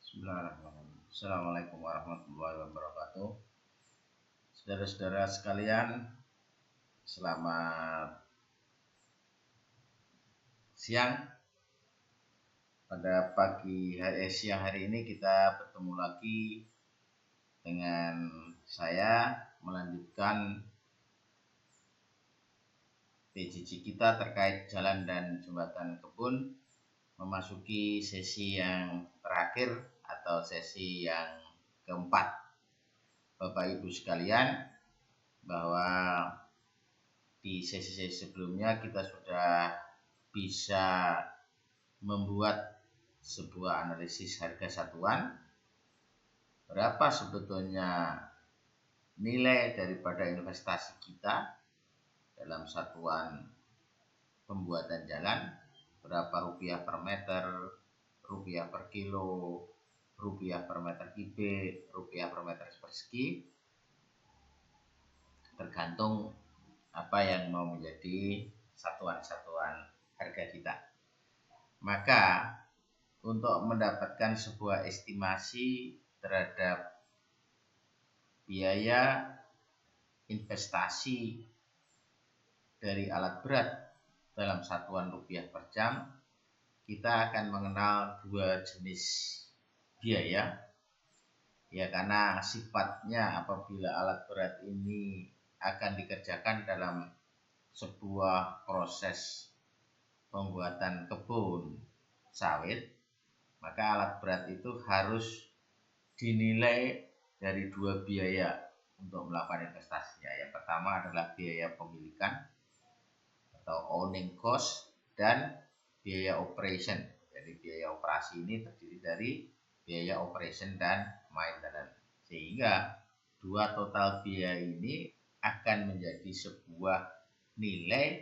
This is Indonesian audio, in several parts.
Bismillahirrahmanirrahim. Assalamualaikum warahmatullahi wabarakatuh. Saudara-saudara sekalian, selamat siang. Pada siang hari ini kita bertemu lagi dengan saya melanjutkan PJJ kita terkait jalan dan jembatan kebun, memasuki sesi yang terakhir atau sesi yang keempat. Bapak Ibu sekalian, bahwa di sesi-sesi sebelumnya kita sudah bisa membuat sebuah analisis harga satuan, berapa sebetulnya nilai daripada investasi kita dalam satuan pembuatan jalan, berapa rupiah per meter, rupiah per kilo, rupiah per meter kubik, rupiah per meter persegi, tergantung apa yang mau menjadi satuan-satuan harga kita. Maka untuk mendapatkan sebuah estimasi terhadap biaya investasi dari alat berat dalam satuan rupiah per jam, kita akan mengenal dua jenis biaya. Ya, karena sifatnya apabila alat berat ini akan dikerjakan dalam sebuah proses pembuatan kebun sawit, maka alat berat itu harus dinilai dari dua biaya untuk melakukan investasinya. Yang pertama adalah biaya pemilikan atau owning cost dan biaya operation. Jadi biaya operasi ini terdiri dari biaya operation dan maintenance. Sehingga dua total biaya ini akan menjadi sebuah nilai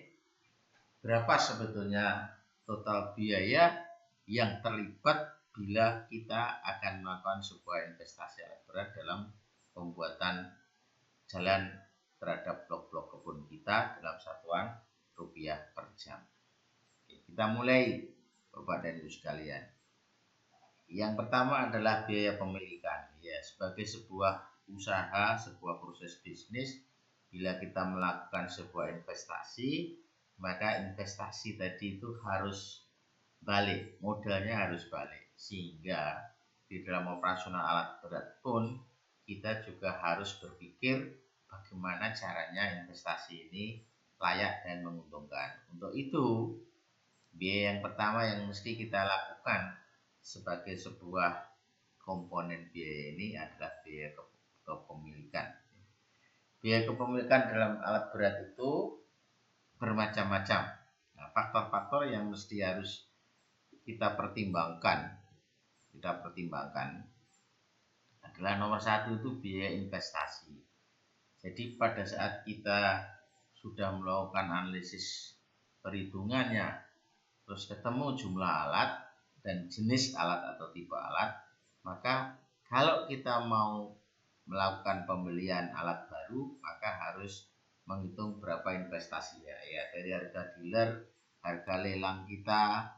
berapa sebetulnya total biaya yang terlibat bila kita akan melakukan sebuah investasi alat berat dalam pembuatan jalan terhadap blok-blok kebun kita dalam satuan rupiah per jam. Kita mulai, Bapak dan Ibu sekalian. Yang pertama adalah biaya pemilikan. Ya, sebagai sebuah usaha, sebuah proses bisnis, bila kita melakukan sebuah investasi, maka investasi tadi itu harus balik, modalnya harus balik. Sehingga di dalam operasional alat berat pun kita juga harus berpikir bagaimana caranya investasi ini layak dan menguntungkan. Untuk itu, biaya yang pertama yang mesti kita lakukan sebagai sebuah komponen biaya ini adalah biaya kepemilikan. Biaya kepemilikan dalam alat berat itu bermacam-macam. Nah, faktor-faktor yang mesti harus kita pertimbangkan adalah nomor satu itu biaya investasi. Jadi pada saat kita sudah melakukan analisis perhitungannya, terus ketemu jumlah alat dan jenis alat atau tipe alat, maka kalau kita mau melakukan pembelian alat baru, maka harus menghitung berapa investasinya. Ya, dari harga dealer, harga lelang kita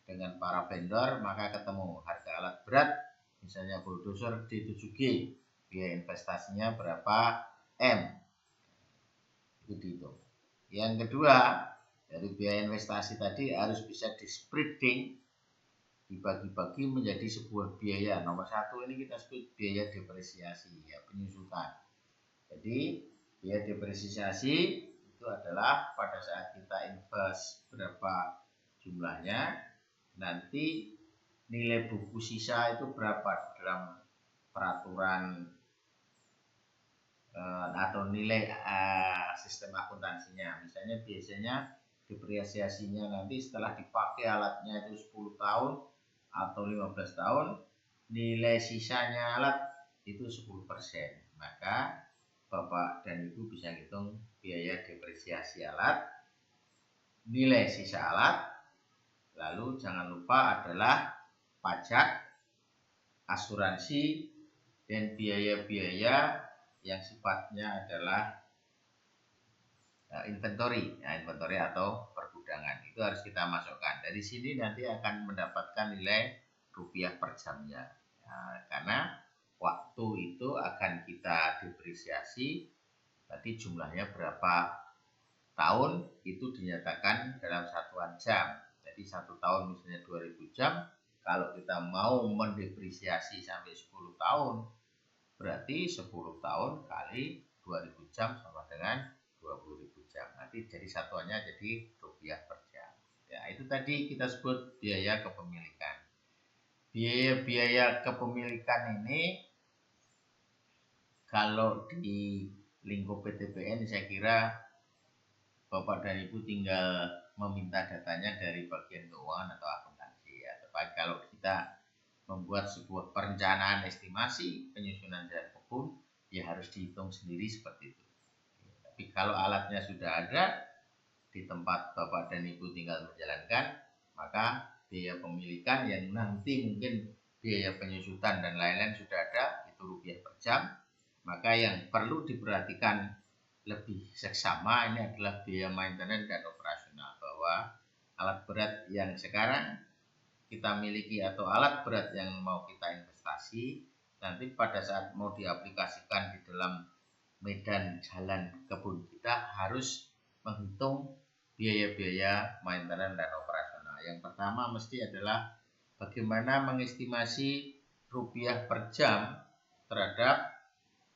dengan para vendor, maka ketemu harga alat berat, misalnya bulldozer D7G, biaya investasinya berapa M, itu dihitung. Yang kedua, dari biaya investasi tadi harus bisa di-spreading, dibagi-bagi menjadi sebuah biaya. Nomor satu ini kita sebut biaya depresiasi, ya, penyusutan. Jadi biaya depresiasi itu adalah pada saat kita invest berapa jumlahnya, nanti nilai buku sisa itu berapa dalam peraturan atau nilai sistem akuntansinya. Misalnya biasanya depresiasinya nanti setelah dipakai alatnya itu 10 tahun atau 15 tahun, nilai sisanya alat itu 10%. Maka Bapak dan Ibu bisa hitung biaya depresiasi alat, nilai sisa alat, lalu jangan lupa adalah pajak, asuransi, dan biaya-biaya yang sifatnya adalah inventory, inventory atau pergudangan. Itu harus kita masukkan. Dari sini nanti akan mendapatkan nilai rupiah per jamnya. Nah, karena waktu itu akan kita depresiasi, tadi jumlahnya berapa tahun itu dinyatakan dalam satuan jam. Jadi 1 tahun misalnya 2000 jam, kalau kita mau mendepresiasi sampai 10 tahun, berarti 10 tahun kali 2000 jam sama dengan 20.000 jam. Nanti jadi satuannya jadi rupiah per jam. Ya, itu tadi kita sebut biaya kepemilikan. Biaya kepemilikan ini kalau di lingkup PTBN saya kira Bapak dan Ibu tinggal meminta datanya dari bagian keuangan atau akuntansi ya. Tapi kalau kita membuat sebuah perencanaan estimasi penyusunan jalan kebun, ya harus dihitung sendiri seperti itu. Tapi kalau alatnya sudah ada di tempat Bapak dan Ibu tinggal menjalankan, maka biaya pemilikan yang nanti mungkin biaya penyusutan dan lain-lain sudah ada, itu rupiah per jam. Maka yang perlu diperhatikan lebih seksama ini adalah biaya maintenance dan operasional, bahwa alat berat yang sekarang kita miliki atau alat berat yang mau kita investasi nanti pada saat mau diaplikasikan di dalam medan jalan kebun kita harus menghitung biaya-biaya maintenance dan operasional. Yang pertama mesti adalah bagaimana mengestimasi rupiah per jam terhadap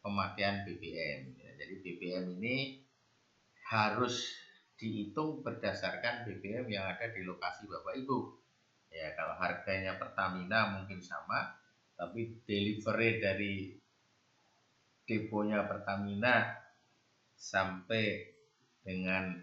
pemakaian BBM. Jadi BBM ini harus dihitung berdasarkan BBM yang ada di lokasi Bapak Ibu. Ya, kalau harganya Pertamina mungkin sama, tapi delivery dari deponya Pertamina sampai dengan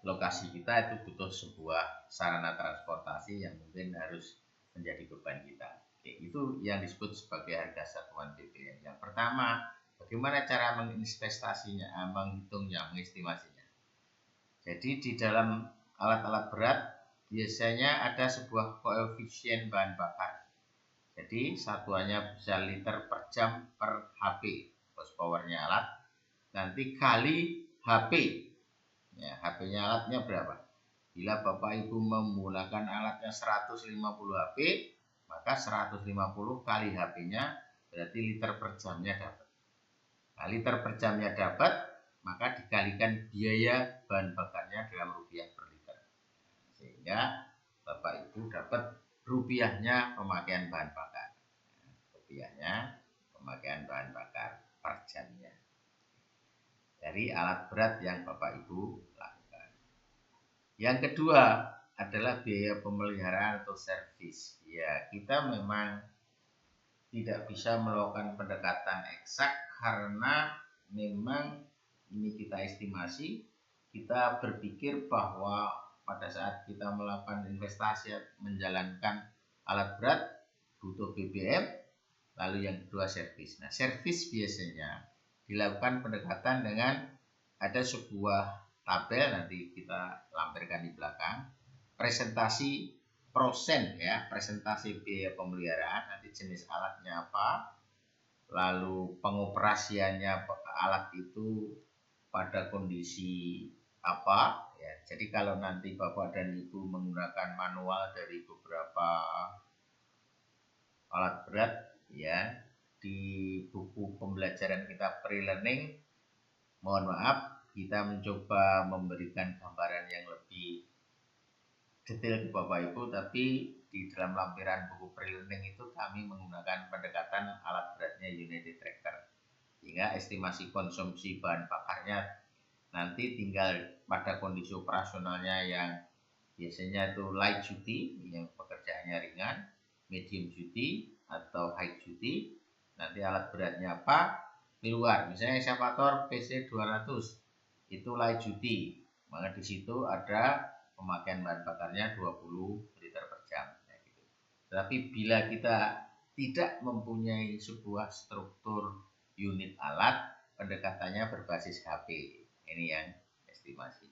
lokasi kita itu butuh sebuah sarana transportasi yang mungkin harus menjadi beban kita. Oke, itu yang disebut sebagai harga satuan BBM. Yang pertama, bagaimana cara menginvestasinya, menghitungnya, mengestimasinya. Jadi di dalam alat-alat berat biasanya ada sebuah koefisien bahan bakar. Jadi satuannya bisa liter per jam per HP, horsepower-nya alat. Nanti kali HP. Ya, HP-nya alatnya berapa? Bila Bapak Ibu menggunakan alatnya 150 HP, maka 150 kali HP-nya berarti liter per jamnya dapat. Nah, liter per jamnya dapat, maka dikalikan biaya bahan bakarnya dalam rupiah per liter. Sehingga Bapak Ibu dapat rupiahnya pemakaian bahan bakar. Rupiahnya pemakaian bahan bakar per jamnya. Dari alat berat yang Bapak Ibu lakukan. Yang kedua adalah biaya pemeliharaan atau servis. Ya, kita memang tidak bisa melakukan pendekatan eksak karena memang ini kita estimasi, kita berpikir bahwa pada saat kita melakukan investasi menjalankan alat berat butuh BBM, lalu yang kedua servis. Nah, servis biasanya dilakukan pendekatan dengan ada sebuah tabel, nanti kita lampirkan di belakang, presentasi prosen ya, presentasi biaya pemeliharaan, nanti jenis alatnya apa, lalu pengoperasiannya alat itu pada kondisi apa ya. Jadi kalau nanti Bapak dan Ibu menggunakan manual dari beberapa alat berat ya, di buku pembelajaran kita pre-learning, mohon maaf kita mencoba memberikan gambaran yang lebih detail ke Bapak Ibu, tapi di dalam lampiran buku pre-learning itu kami menggunakan pendekatan alat beratnya Unity Tracker, sehingga estimasi konsumsi bahan bakarnya nanti tinggal pada kondisi operasionalnya yang biasanya itu light duty yang pekerjaannya ringan, medium duty atau high duty. Nanti alat beratnya apa? Keluar, misalnya ekskavator PC 200 itu light duty, maka di situ ada pemakaian bahan bakarnya 20 liter per jam. Nah, gitu. Tapi bila kita tidak mempunyai sebuah struktur unit alat, pendekatannya berbasis HP. Ini yang estimasi.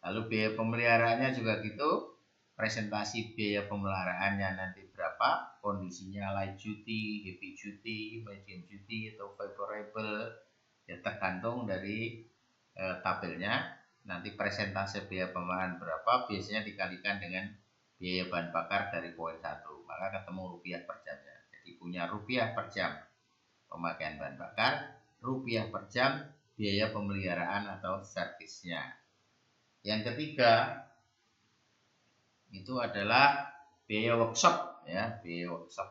Lalu biaya pemeliharaannya juga gitu. Presentasi biaya pemeliharaannya nanti berapa, kondisinya light duty, heavy duty, medium duty atau favorable, ya tergantung dari tabelnya. Nanti presentasi biaya pemeliharaan berapa, biasanya dikalikan dengan biaya bahan bakar dari poin 1, maka ketemu rupiah per jamnya. Jadi punya rupiah per jam pemakaian bahan bakar, rupiah per jam biaya pemeliharaan atau servisnya. Yang ketiga itu adalah biaya workshop, ya, biaya workshop.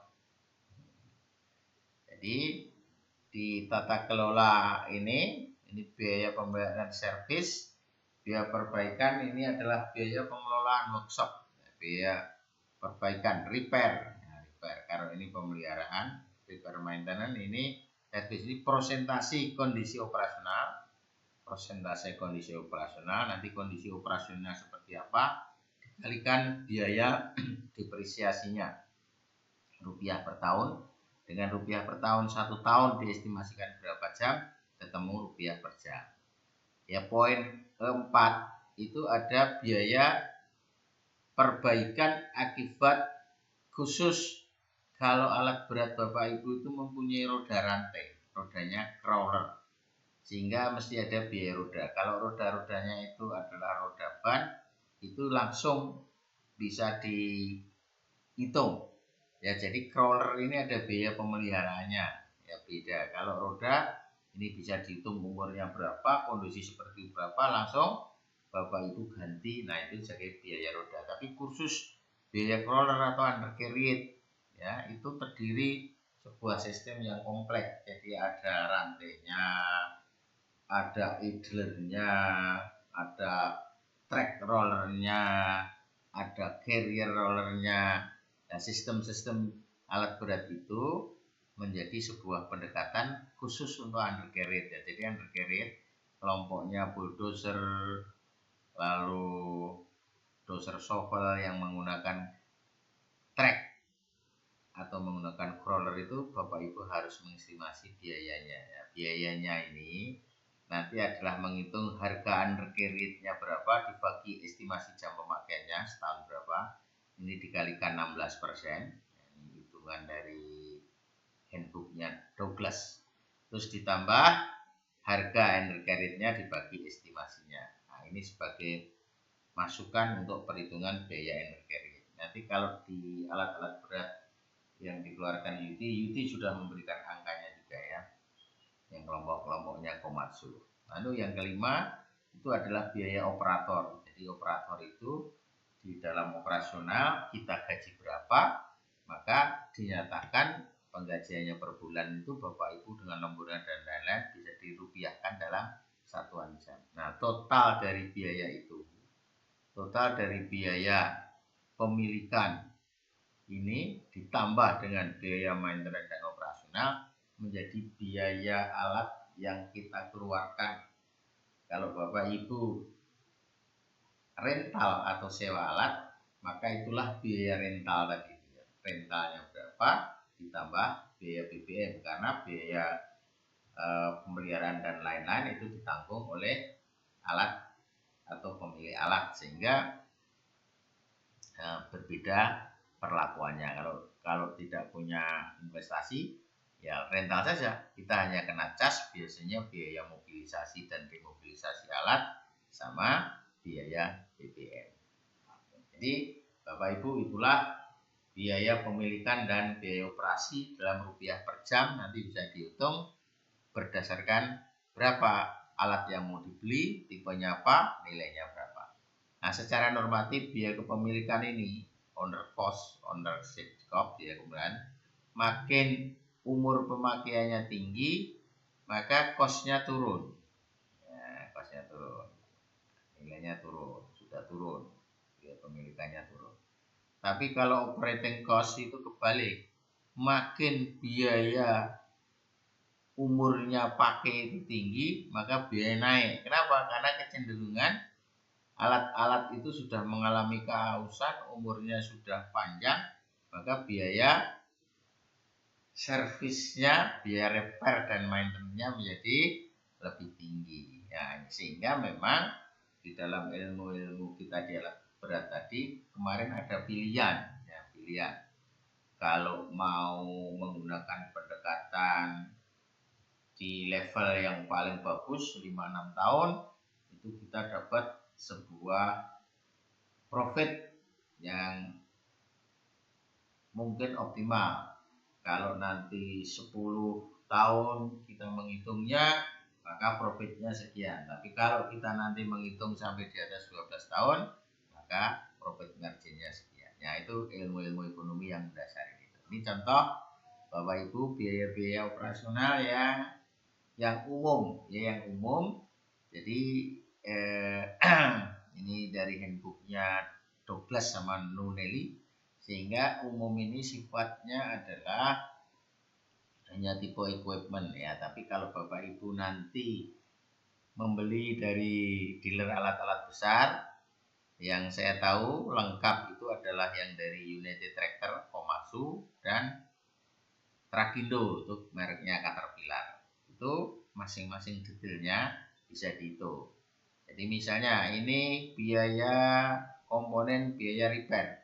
Jadi di tata kelola ini biaya pembayaran servis, biaya perbaikan ini adalah biaya pengelolaan workshop, biaya perbaikan repair, kalau ini pemeliharaan, repair maintenance, ini servis. Ini persentase kondisi operasional, nanti kondisi operasionalnya seperti apa dikalikan biaya depresiasinya rupiah per tahun. Dengan rupiah per tahun 1 tahun diestimasikan berapa jam, ketemu rupiah per jam. Ya, poin keempat itu ada biaya perbaikan akibat khusus kalau alat berat Bapak Ibu itu mempunyai roda rantai, rodanya crawler, sehingga mesti ada biaya roda. Kalau roda-rodanya itu adalah roda ban, itu langsung bisa dihitung. Ya, jadi crawler ini ada biaya pemeliharaannya, ya beda. Kalau roda ini bisa dihitung umurnya berapa, kondisi seperti berapa, langsung Bapak Ibu ganti. Nah, itu sebagai biaya roda. Tapi kursus biaya crawler atau undercarriage, ya, itu terdiri sebuah sistem yang kompleks. Jadi ada rantainya, ada idlernya, ada track rollernya, ada carrier rollernya. Nah, sistem-sistem alat berat itu menjadi sebuah pendekatan khusus untuk undercarriage. Ya. Jadi undercarriage kelompoknya bulldozer, lalu dozer shovel yang menggunakan track atau menggunakan crawler, itu Bapak Ibu harus mengestimasi biayanya. Ya, biayanya ini nanti adalah menghitung harga undercarriage-nya berapa dibagi estimasi jam pemakaiannya setahun berapa. Ini dikalikan 16%. Ini hitungan dari handbooknya Douglas. Terus ditambah harga undercarriage-nya dibagi estimasinya. Nah, ini sebagai masukan untuk perhitungan biaya undercarriage. Nanti kalau di alat-alat berat yang dikeluarkan UT sudah memberikan angkanya juga, ya, yang kelompok-kelompoknya Komatsu. Lalu yang kelima itu adalah biaya operator. Jadi operator itu di dalam operasional kita gaji berapa, maka dinyatakan penggajiannya per bulan itu Bapak Ibu dengan lemburan dan lain-lain bisa dirupiahkan dalam satuan jam. Nah, total dari biaya itu, total dari biaya pemilikan ini ditambah dengan biaya maintenance dan operasional menjadi biaya alat yang kita keluarkan. Kalau Bapak Ibu rental atau sewa alat, maka itulah biaya rental tadi. Rentalnya berapa ditambah biaya BBM, karena biaya pemeliharaan dan lain-lain itu ditanggung oleh alat atau pemilik alat, sehingga berbeda perlakuannya. Kalau tidak punya investasi, ya rental saja, kita hanya kena cas biasanya biaya mobilisasi dan demobilisasi alat sama biaya BBM. Jadi Bapak Ibu, itulah biaya pemilikan dan biaya operasi dalam rupiah per jam. Nanti bisa dihitung berdasarkan berapa alat yang mau dibeli, tipenya apa, nilainya berapa. Nah, secara normatif biaya kepemilikan ini owner cost, ownership cost, ya, kemudian makin umur pemakaiannya tinggi, maka cost-nya turun. Ya, cost-nya turun. Nilainya turun, sudah turun. Biaya pemilikannya turun. Tapi kalau operating cost itu kebalik. Makin biaya umurnya pakai itu tinggi, maka biaya naik. Kenapa? Karena kecenderungan alat-alat itu sudah mengalami kehausan, umurnya sudah panjang, maka biaya servisnya, biaya repair dan maintenance-nya menjadi lebih tinggi. Ya, sehingga memang di dalam ilmu-ilmu kita di alat berat tadi kemarin ada pilihan, ya, pilihan. Kalau mau menggunakan pendekatan di level yang paling bagus 5-6 tahun, itu kita dapat sebuah profit yang mungkin optimal. Kalau nanti 10 tahun kita menghitungnya, maka profitnya sekian. Tapi kalau kita nanti menghitung sampai di atas 12 tahun, maka profit marginnya sekian. Ya, itu ilmu-ilmu ekonomi yang mendasari itu. Ini contoh Bapak Ibu biaya-biaya operasional yang umum, ya, yang umum. Jadi ini dari handbooknya Douglas sama Nunelli, sehingga umum ini sifatnya adalah hanya tipe equipment ya. Tapi kalau Bapak Ibu nanti membeli dari dealer alat-alat besar, yang saya tahu lengkap itu adalah yang dari United Tractor, Komatsu, dan Trakindo, itu mereknya Caterpillar. Itu masing-masing detailnya bisa dihitung. Jadi misalnya ini biaya komponen biaya repair.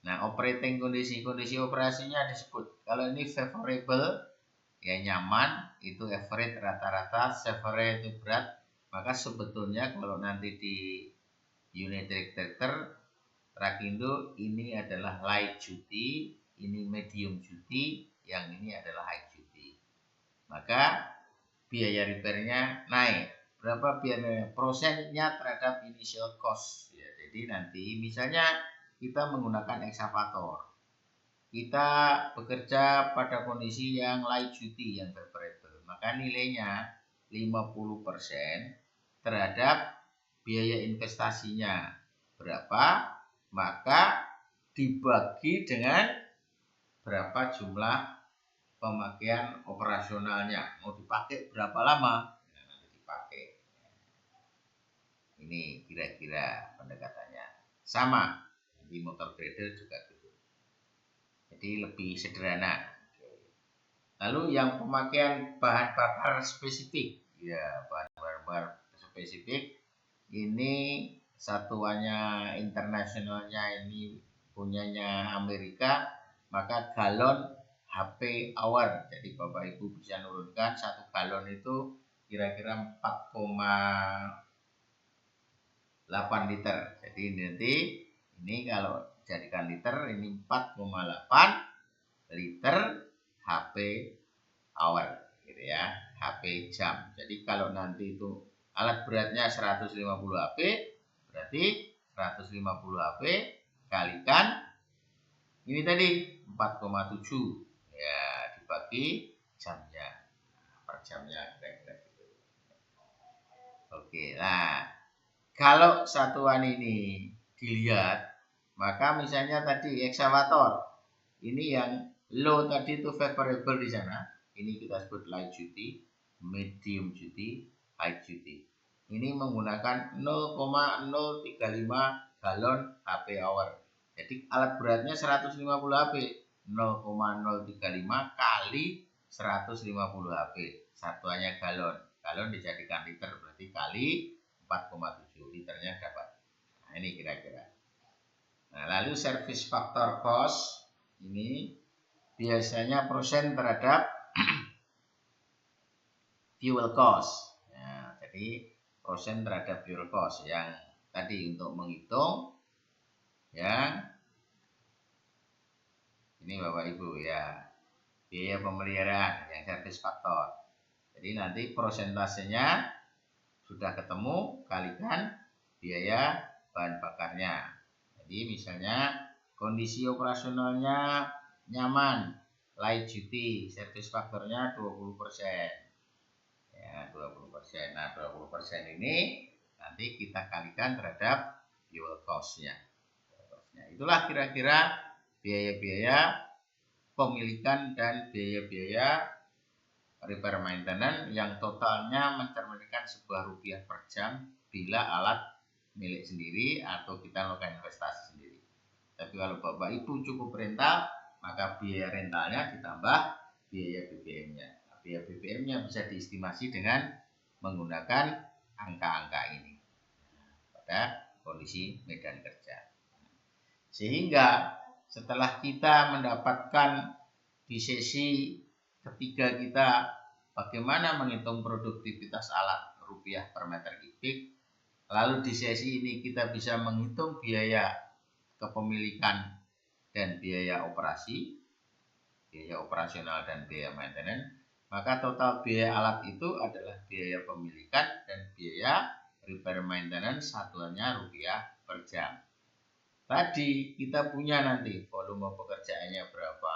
Nah, operating kondisi operasinya disebut. Kalau ini favorable, ya nyaman, itu average rata-rata, severe itu berat. Maka sebetulnya kalau nanti di United Tractor, Trakindo, ini adalah light duty, ini medium duty, yang ini adalah high duty. Maka biaya repairnya naik. Berapa biaya prosennya terhadap initial cost? Ya, jadi nanti misalnya kita menggunakan ekskavator, kita bekerja pada kondisi yang light duty, yang favorable, maka nilainya 50% terhadap biaya investasinya berapa, maka dibagi dengan berapa jumlah pemakaian operasionalnya, mau dipakai berapa lama, nah, nanti dipakai. Ini kira-kira pendekatannya. Sama di motor grader juga gitu. Jadi lebih sederhana. Lalu yang pemakaian bahan bakar spesifik, ya bahan bakar spesifik ini satuannya internasionalnya ini punyanya Amerika, maka galon HP hour. Jadi Bapak Ibu bisa nurunkan 1 galon itu kira-kira 4,8 liter. Jadi nanti ini kalau jadikan liter, ini 4,8 liter HP hour, gitu ya, HP jam. Jadi kalau nanti itu alat beratnya 150 HP, berarti 150 HP kalikan ini tadi 4,7, ya, dibagi jamnya, per jamnya kira-kira gitu. Oke, nah kalau satuan ini dilihat, maka misalnya tadi ekskavator, ini yang low tadi itu favorable di sana, ini kita sebut light duty, medium duty, high duty. Ini menggunakan 0,035 galon HP hour. Jadi alat beratnya 150 HP, 0,035 kali 150 HP. Satuannya galon. Galon dijadikan liter, berarti kali 4,7 liternya dapat. Nah, ini kira-kira. Nah, lalu service factor cost ini biasanya persen terhadap fuel cost. Nah, jadi persen terhadap fuel cost yang tadi untuk menghitung, ya, ini Bapak Ibu ya, biaya pemeliharaan yang service factor. Jadi nanti prosentasenya sudah ketemu, kalikan biaya bahan bakarnya. Jadi misalnya kondisi operasionalnya nyaman, light duty, service faktornya 20%. Ya, 20%. Nah, 20% ini nanti kita kalikan terhadap fuel cost-nya. Itulah kira-kira biaya-biaya pemilikan dan biaya-biaya repair maintenance yang totalnya mencerminkan sebuah rupiah per jam bila alat milik sendiri atau kita melakukan investasi sendiri. Tapi kalau Bapak Ibu cukup rental, maka biaya rentalnya ditambah biaya BBM-nya. Nah, biaya BBM-nya bisa diestimasi dengan menggunakan angka-angka ini pada kondisi medan kerja. Sehingga setelah kita mendapatkan di sesi ketiga kita bagaimana menghitung produktivitas alat rupiah per meter kubik, lalu di sesi ini kita bisa menghitung biaya kepemilikan dan biaya operasi, biaya operasional dan biaya maintenance, maka total biaya alat itu adalah biaya pemilikan dan biaya repair maintenance, satuannya rupiah per jam. Tadi kita punya nanti volume pekerjaannya berapa,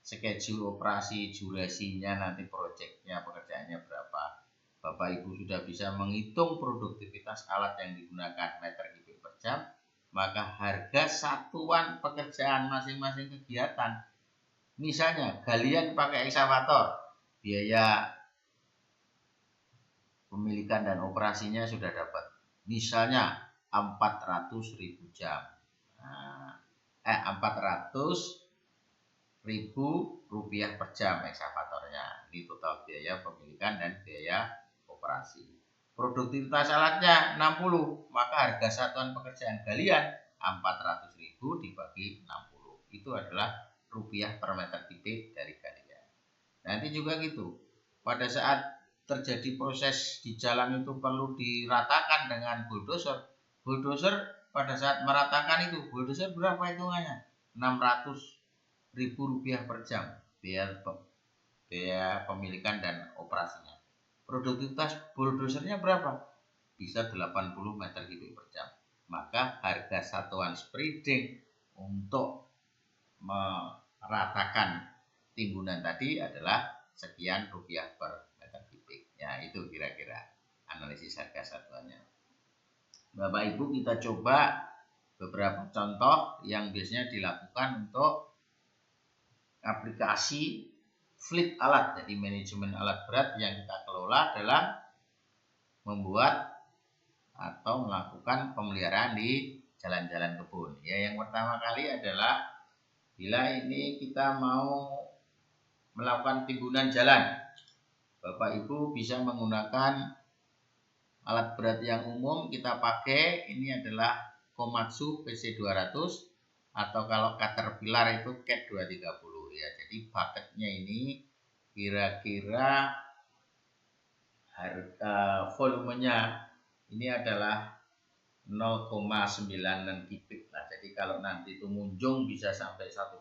schedule operasi, durasinya, nanti proyeknya, pekerjaannya berapa. Bapak Ibu sudah bisa menghitung produktivitas alat yang digunakan meter kubik per jam, maka harga satuan pekerjaan masing-masing kegiatan, misalnya galian pakai eksavator, biaya pemilikan dan operasinya sudah dapat, misalnya 400.000 jam. 400.000 rupiah per jam eksavatornya. Ini total biaya pemilikan dan biaya operasi. Produktivitas alatnya 60, maka harga satuan pekerjaan galian 400.000 dibagi 60. Itu adalah rupiah per meter kubik dari galian. Nanti juga gitu. Pada saat terjadi proses di jalan itu perlu diratakan dengan bulldozer. Bulldozer pada saat meratakan itu, bulldozer berapa hitungannya? 600.000 rupiah per jam biaya pemilikan dan operasinya. Produktivitas bulldozernya berapa? Bisa 80 meter kubik per jam. Maka harga satuan spreading untuk meratakan timbunan tadi adalah sekian rupiah per meter kubik. Ya, itu kira-kira analisis harga satuannya. Bapak Ibu, kita coba beberapa contoh yang biasanya dilakukan untuk aplikasi fleet alat. Jadi manajemen alat berat yang kita kelola adalah membuat atau melakukan pemeliharaan di jalan-jalan kebun. Ya, yang pertama kali adalah bila ini kita mau melakukan timbunan jalan, Bapak Ibu bisa menggunakan alat berat yang umum kita pakai. Ini adalah Komatsu PC200 atau kalau Caterpillar itu CAT 230 ya. Jadi bucketnya ini kira-kira harga volumenya ini adalah 0,96 kubik lah. Jadi kalau nanti itu munjung bisa sampai 1,2,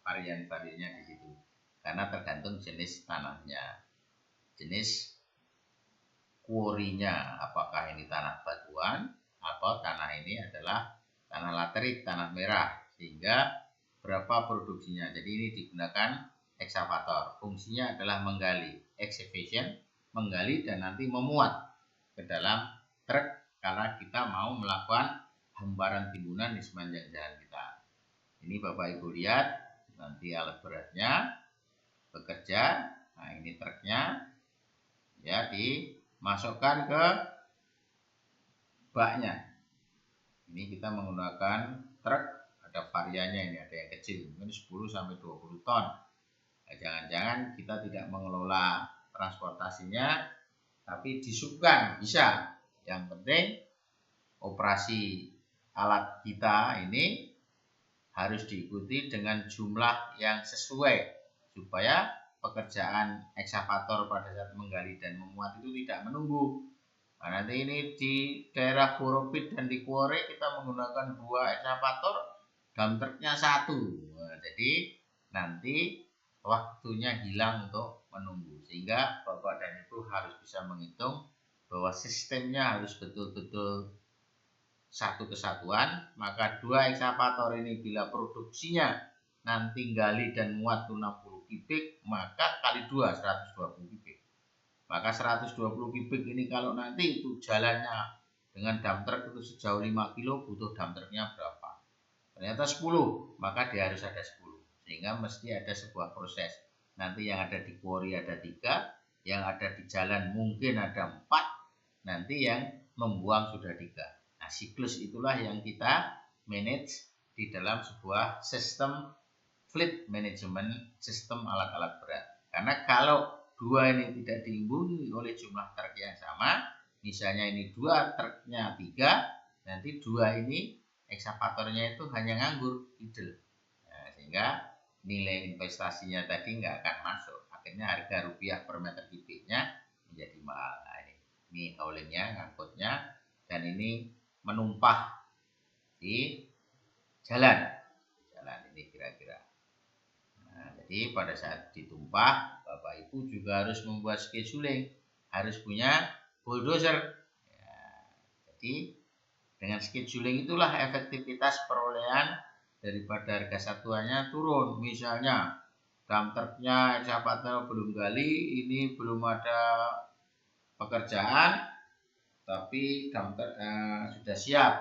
varian-variannya di situ. Karena tergantung jenis tanahnya, jenis kuorinya, apakah ini tanah batuan atau tanah ini adalah tanah laterit, tanah merah, sehingga berapa produksinya. Jadi ini digunakan eksavator, fungsinya adalah menggali, excavation, menggali dan nanti memuat ke dalam truk karena kita mau melakukan hamparan timbunan di sepanjang jalan kita. Ini Bapak Ibu lihat nanti alat beratnya bekerja. Nah, ini truknya ya, dimasukkan ke baknya. Ini kita menggunakan truk, ada variannya, ini ada yang kecil mungkin 10 sampai 20 ton. Nah, jangan-jangan kita tidak mengelola transportasinya tapi disubkan bisa. Yang penting operasi alat kita ini harus diikuti dengan jumlah yang sesuai supaya pekerjaan eksavator pada saat menggali dan memuat itu tidak menunggu. Nah, nanti ini di daerah Boropit dan di Kuore kita menggunakan 2 eksavator, dump truknya 1. Nah, jadi nanti waktunya hilang untuk menunggu, sehingga Bapak dan Ibu harus bisa menghitung bahwa sistemnya harus betul-betul satu kesatuan. Maka 2 eksavator ini bila produksinya nanti gali dan muat 60 kubik, maka kali 2 120 kubik. Maka 120 kubik ini kalau nanti itu jalannya dengan dump truck itu sejauh 5 kilo, butuh dump trucknya berapa? Ternyata 10, maka dia harus ada 10. Sehingga mesti ada sebuah proses. Nanti yang ada di kuori ada 3, yang ada di jalan mungkin ada 4, nanti yang membuang sudah 3. Nah, siklus itulah yang kita manage di dalam sebuah sistem fleet management, sistem alat-alat berat. Karena kalau 2 ini tidak diimbangi oleh jumlah truk yang sama, misalnya ini 2 truknya 3, nanti 2 ini eksavatornya itu hanya nganggur, idle. Nah, sehingga nilai investasinya tadi nggak akan masuk. Akhirnya harga rupiah per meter kubiknya menjadi mahal. Nah, ini haulingnya, ngangkutnya, dan ini menumpah di jalan ini kira-kira. Nah, jadi pada saat ditumpah, Bapak Ibu juga harus membuat scheduling, harus punya bulldozer. Ya, jadi dengan scheduling itulah efektivitas perolehan daripada harga satuannya turun. Misalnya dump truknya siapa tahu belum gali, ini belum ada pekerjaan, tapi dump truk sudah siap,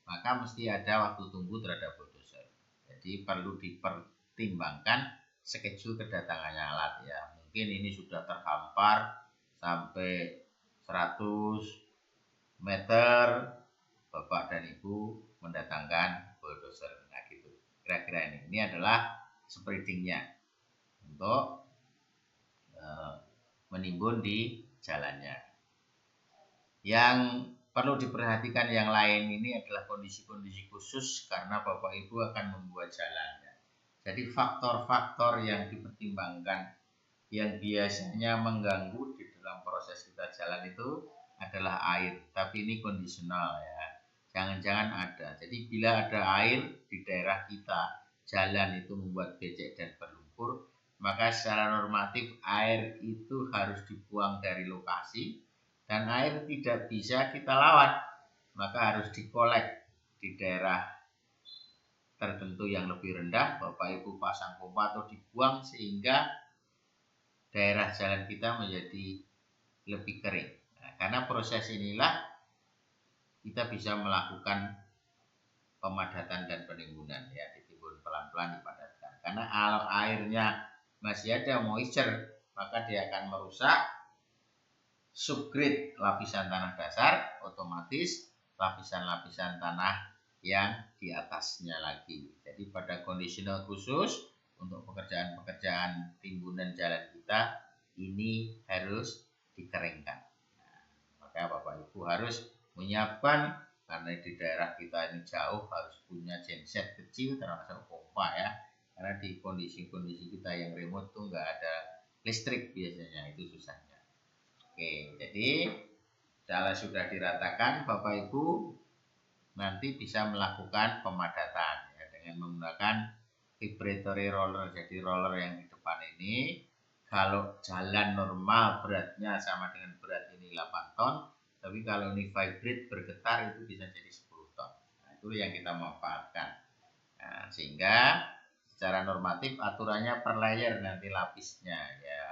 maka mesti ada waktu tunggu terhadap bulldozer. Jadi perlu dipertimbangkan schedule kedatangannya alat ya. Mungkin ini sudah terhampar sampai 100 meter, Bapak dan Ibu mendatangkan bulldozer. Nah gitu. Kira-kira ini adalah spreadingnya untuk menimbun di jalannya. Yang perlu diperhatikan yang lain ini adalah kondisi-kondisi khusus karena Bapak Ibu akan membuat jalannya. Jadi faktor-faktor yang dipertimbangkan yang biasanya mengganggu di dalam proses kita jalan itu adalah air, tapi ini kondisional ya. Jangan-jangan ada. Jadi bila ada air di daerah kita, jalan itu membuat becek dan berlumpur, maka secara normatif air itu harus dibuang dari lokasi dan air tidak bisa kita lawan, maka harus dikolek di daerah tertentu yang lebih rendah. Bapak Ibu pasang pompa atau dibuang sehingga daerah jalan kita menjadi lebih kering. Nah, karena proses inilah kita bisa melakukan pemadatan dan penimbunan ya, ditimbun pelan-pelan dipadatkan. Karena kalau airnya masih ada moisture, maka dia akan merusak subgrade lapisan tanah dasar, otomatis lapisan-lapisan tanah yang di atasnya lagi. Jadi pada kondisional khusus untuk pekerjaan-pekerjaan timbunan jalan kita ini harus dikeringkan. Nah, maka Bapak Ibu harus menyiapkan, karena di daerah kita ini jauh, harus punya genset kecil termasuk pompa ya. Karena di kondisi-kondisi kita yang remote tuh nggak ada listrik biasanya, itu susahnya. Oke, jadi kalau sudah diratakan, Bapak Ibu nanti bisa melakukan pemadatan ya, dengan menggunakan vibratory roller. Jadi roller yang di depan ini, kalau jalan normal beratnya sama dengan berat ini 8 ton, tapi kalau ini vibrate bergetar itu bisa jadi 10 ton. Nah, itu yang kita manfaatkan. Nah, sehingga secara normatif aturannya per layer nanti lapisnya ya.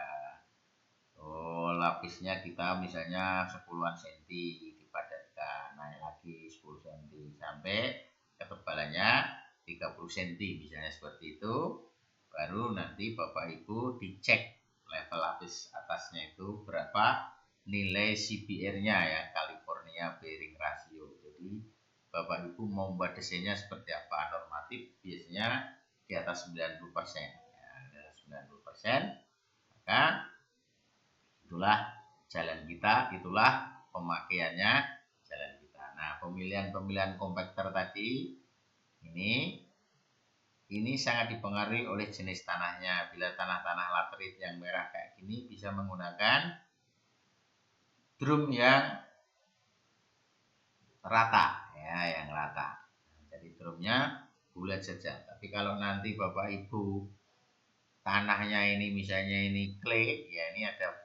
Lapisnya kita misalnya 10-an senti dipadatkan, naik lagi 10 cm sampai ketebalannya 30 cm misalnya, seperti itu. Baru nanti Bapak Ibu dicek level lapis atasnya itu berapa nilai CBR-nya ya, California Bearing Ratio. Jadi Bapak Ibu mau membuat desainnya seperti apa, normatif biasanya di atas 90% ya, di atas 90%, maka itulah jalan kita, itulah pemakaiannya jalan kita. Nah, pemilihan kompakter tadi ini sangat dipengaruhi oleh jenis tanahnya. Bila tanah-tanah laterit yang merah kayak gini, bisa menggunakan drum yang rata ya, yang rata. Jadi drumnya bulat saja. Tapi kalau nanti Bapak Ibu tanahnya ini misalnya ini clay ya, ini ada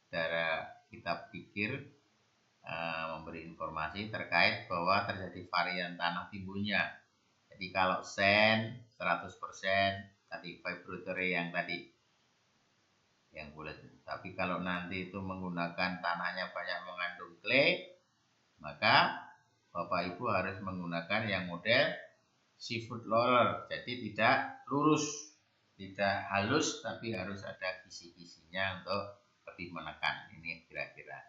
saudara kita pikir memberi informasi terkait bahwa terjadi varian tanah timbunnya. Jadi kalau sand 100% tadi vibratory yang tadi yang bulat. Tapi kalau nanti itu menggunakan tanahnya banyak mengandung clay, maka Bapak Ibu harus menggunakan yang model seafood roller. Jadi tidak lurus, tidak halus, tapi harus ada kisi-kisinya untuk lebih menekan. Ini kira-kira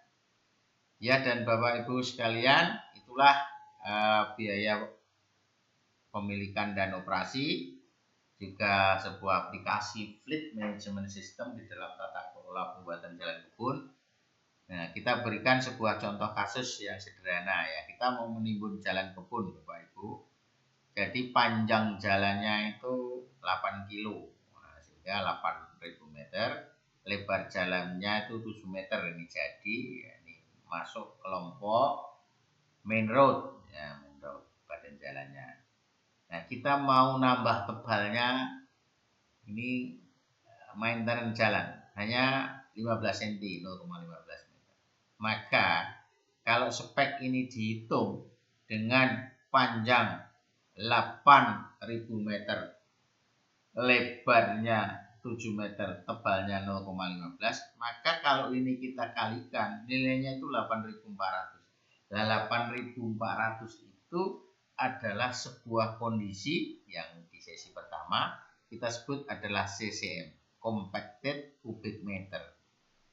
ya. Dan Bapak Ibu sekalian, itulah biaya pemilikan dan operasi, juga sebuah aplikasi fleet management system di dalam tata kelola pembuatan jalan kebun. Nah, kita berikan sebuah contoh kasus yang sederhana ya. Kita mau menimbun jalan kebun Bapak Ibu. Jadi panjang jalannya itu 8 kilo, sehingga 8.000 meter. Lebar jalannya itu 7 meter ini. Jadi ini masuk kelompok main road ya, main road badan jalannya. Nah, kita mau nambah tebalnya, ini maintenance jalan hanya 15 cm, 0,15 meter. Maka kalau spek ini dihitung dengan panjang 8.000 meter, lebarnya 7 meter, tebalnya 0,15, maka kalau ini kita kalikan nilainya itu 8.400. Nah, 8.400 itu adalah sebuah kondisi yang di sesi pertama kita sebut adalah CCM, compacted cubic meter.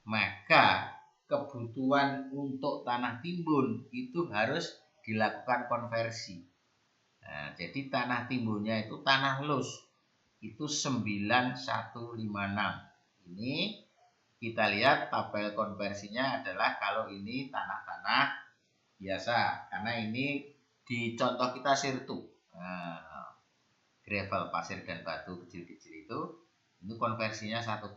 Maka kebutuhan untuk tanah timbun itu harus dilakukan konversi. Nah, jadi tanah timbunnya itu tanah lus itu 9156. Ini kita lihat tabel konversinya adalah kalau ini tanah-tanah biasa, karena ini di contoh kita sirtu. Nah, gravel, pasir dan batu kecil-kecil itu konversinya 1,09.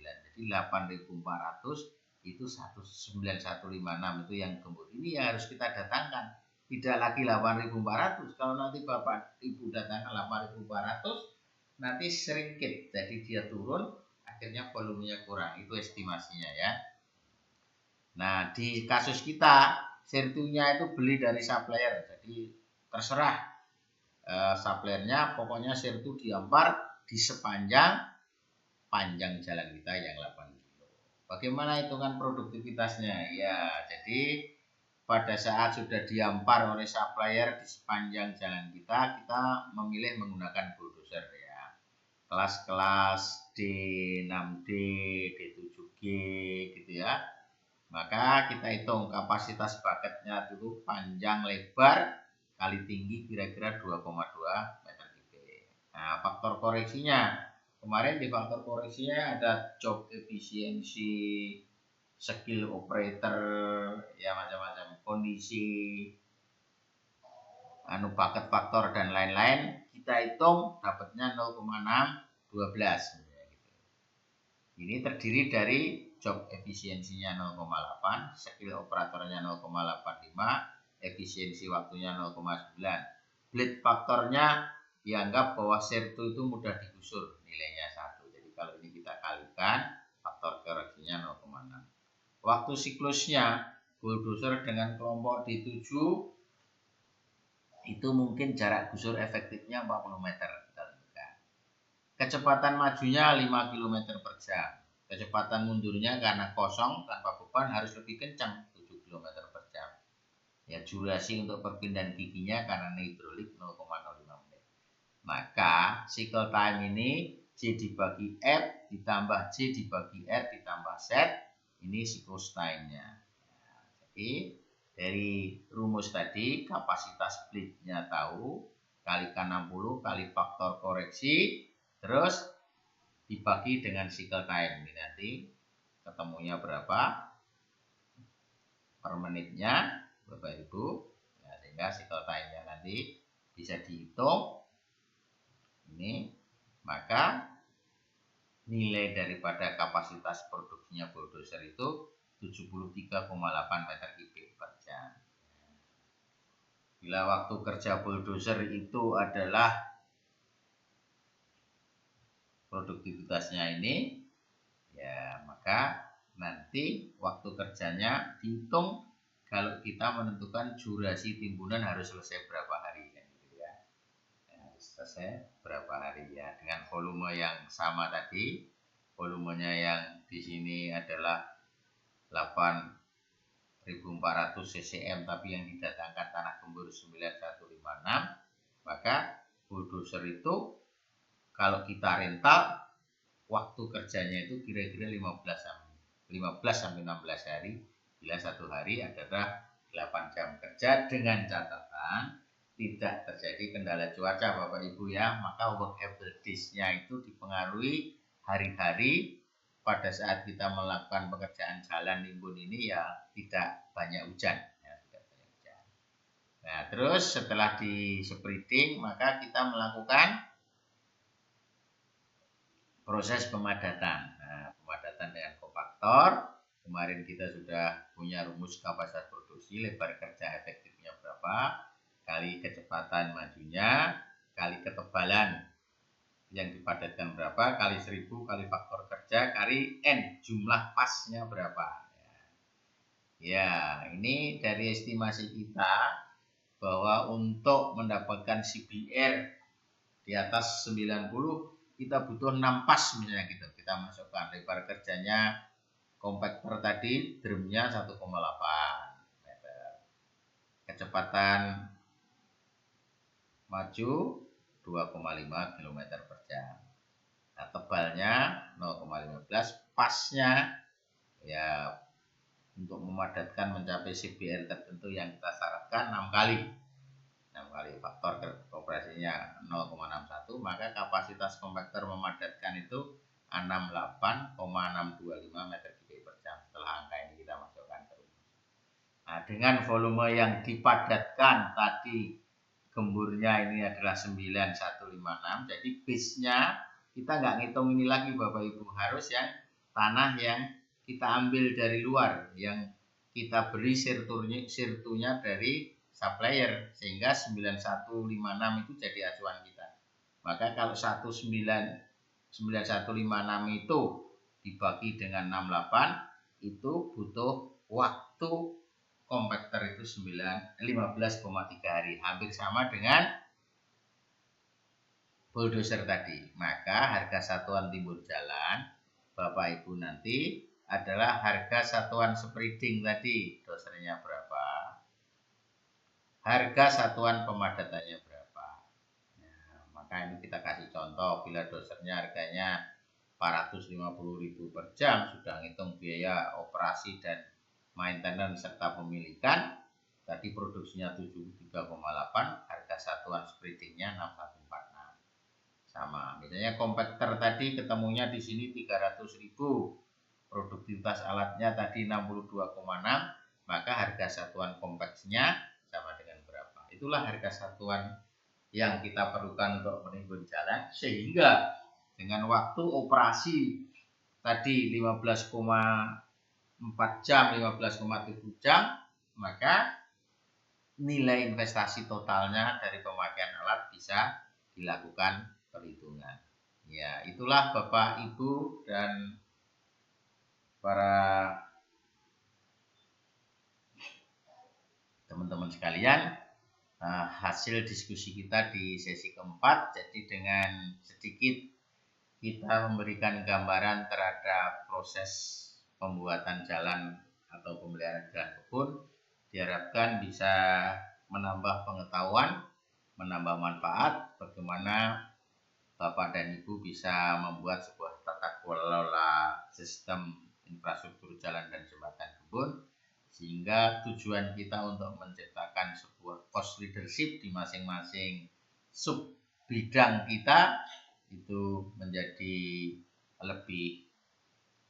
Jadi 8.400 itu 9156 itu yang gembur. Ini yang harus kita datangkan. Tidak lagi 8.400. Kalau nanti Bapak Ibu datangkan 8.400, nanti sedikit, jadi dia turun, akhirnya volumenya kurang. Itu estimasinya ya. Nah, di kasus kita sirtunya itu beli dari supplier, jadi terserah suppliernya, pokoknya sirtu diampar di sepanjang panjang jalan kita yang 8 kilo. Bagaimana hitungan produktivitasnya? Ya, jadi pada saat sudah diampar oleh supplier di sepanjang jalan kita memilih menggunakan bulldozer ya. Kelas-kelas D6D, D7G gitu ya. Maka kita hitung kapasitas bucketnya dulu, panjang lebar kali tinggi kira-kira 2,2 meter kubik. Nah, faktor koreksinya kemarin di faktor koreksinya ada job efisiensi, skill operator, ya macam-macam, kondisi, bucket faktor dan lain-lain. Kita hitung dapatnya 0,612. Ini terdiri dari job efisiensinya 0,8, skill operatornya 0,85, efisiensi waktunya 0,9. Bleed faktornya dianggap bahwa sirtu itu mudah digusur, nilainya 1. Jadi kalau ini kita kalikan, faktor koreksinya 0,6. Waktu siklusnya bulldozer dengan kelompok D7 itu mungkin jarak gusur efektifnya 40 meter. Kecepatan majunya 5 km per jam. Kecepatan mundurnya karena kosong tanpa beban harus lebih kencang, 7 km per jam. Ya, durasi untuk perpindahan giginya karena hidrolik 0,05 menit. Maka cycle time ini J dibagi F ditambah J dibagi R ditambah Z, ini siklus time-nya. Nah, jadi dari rumus tadi kapasitas bleed-nya tahu, kalikan 60 kali faktor koreksi, terus dibagi dengan cycle time. Ini nanti ketemunya berapa per menitnya Bapak Ibu. Nah, sehingga cycle time-nya nanti bisa dihitung. Ini maka nilai daripada kapasitas produksinya bulldozer itu 73,8 meter kubik per jam. Bila waktu kerja bulldozer itu adalah produktivitasnya ini, ya maka nanti waktu kerjanya dihitung kalau kita menentukan durasi timbunan harus selesai berapa hari kan gitu ya. Harus selesai berapa hari ya, dengan volume yang sama tadi. Volumenya yang di sini adalah 8.400 CCM, tapi yang didatangkan tanah gembur 9156, maka bulldozer itu kalau kita rental waktu kerjanya itu kira-kira 15 sampai 16 hari. Bila satu hari adalah 8 jam kerja, dengan catatan tidak terjadi kendala cuaca Bapak Ibu ya. Maka workable days-nya itu dipengaruhi hari-hari pada saat kita melakukan pekerjaan jalan nimbun ini ya tidak banyak hujan ya, tidak banyak hujan. Nah, terus setelah di spreading maka kita melakukan proses pemadatan. Nah, pemadatan dengan kompaktor. Kemarin kita sudah punya rumus kapasitas produksi, lebar kerja efektifnya berapa, kali kecepatan majunya, kali ketebalan yang dipadatkan berapa, kali 1000 kali faktor kerja kali N, jumlah pasnya berapa. Ya, ini dari estimasi kita bahwa untuk mendapatkan CBR di atas 90 kita butuh 6 pas misalnya gitu. Kita masukkan lebar kerjanya kompakter tadi drumnya 1,8 meter. Kecepatan maju 2,5 km per jam. Nah, tebalnya 0,15, pasnya ya untuk memadatkan mencapai CBR tertentu yang kita syaratkan 6 kali faktor operasinya 0,61, maka kapasitas kompakter memadatkan itu 68,625 meter kubik per jam. Setelah angka ini kita masukkan ke rumus. Nah, dengan volume yang dipadatkan tadi gemburnya ini adalah 9156, jadi base-nya kita nggak ngitung ini lagi Bapak Ibu, harus yang tanah yang kita ambil dari luar, yang kita beri sirtunya dari supplier, sehingga 9156 itu jadi acuan kita. Maka kalau 9156 itu dibagi dengan 68 itu butuh waktu kompakter itu 15,3 hari, hampir sama dengan bulldozer tadi. Maka harga satuan timur jalan Bapak Ibu nanti adalah harga satuan spreading tadi, dosernya berapa, harga satuan pemadatannya berapa. Nah, maka ini kita kasih contoh, bila dosernya harganya 450.000 per jam, sudah ngitung biaya operasi dan maintenance serta pemilikan, tadi produksinya 73,8, harga satuan spreadingnya 6146. Sama, misalnya kompakter tadi ketemunya di sini 300.000, produktivitas alatnya tadi 62,6, maka harga satuan kompaksnya sama dengan berapa. Itulah harga satuan yang kita perlukan untuk menimbun jalan, sehingga dengan waktu operasi tadi 15,4 jam, 15,7 jam, maka nilai investasi totalnya dari pemakaian alat bisa dilakukan perhitungan. Ya, itulah Bapak Ibu dan para teman-teman sekalian, hasil diskusi kita di sesi keempat. Jadi dengan sedikit kita memberikan gambaran terhadap proses pembuatan jalan atau pemeliharaan jalan kebun, diharapkan bisa menambah pengetahuan, menambah manfaat bagaimana Bapak dan Ibu bisa membuat sebuah tata kelola sistem infrastruktur jalan dan jembatan kebun, sehingga tujuan kita untuk menciptakan sebuah cost leadership di masing-masing sub bidang kita itu menjadi lebih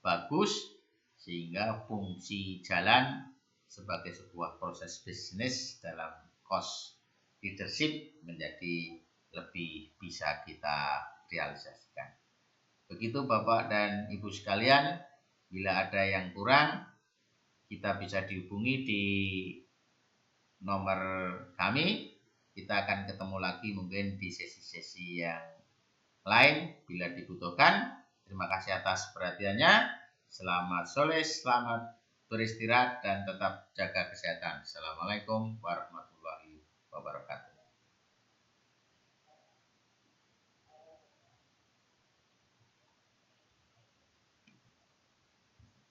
bagus, sehingga fungsi jalan sebagai sebuah proses bisnis dalam cost leadership menjadi lebih bisa kita realisasikan. Begitu Bapak dan Ibu sekalian, bila ada yang kurang kita bisa dihubungi di nomor kami. Kita akan ketemu lagi mungkin di sesi-sesi yang lain bila dibutuhkan. Terima kasih atas perhatiannya. Selamat sore, selamat beristirahat dan tetap jaga kesehatan. Assalamualaikum warahmatullahi wabarakatuh.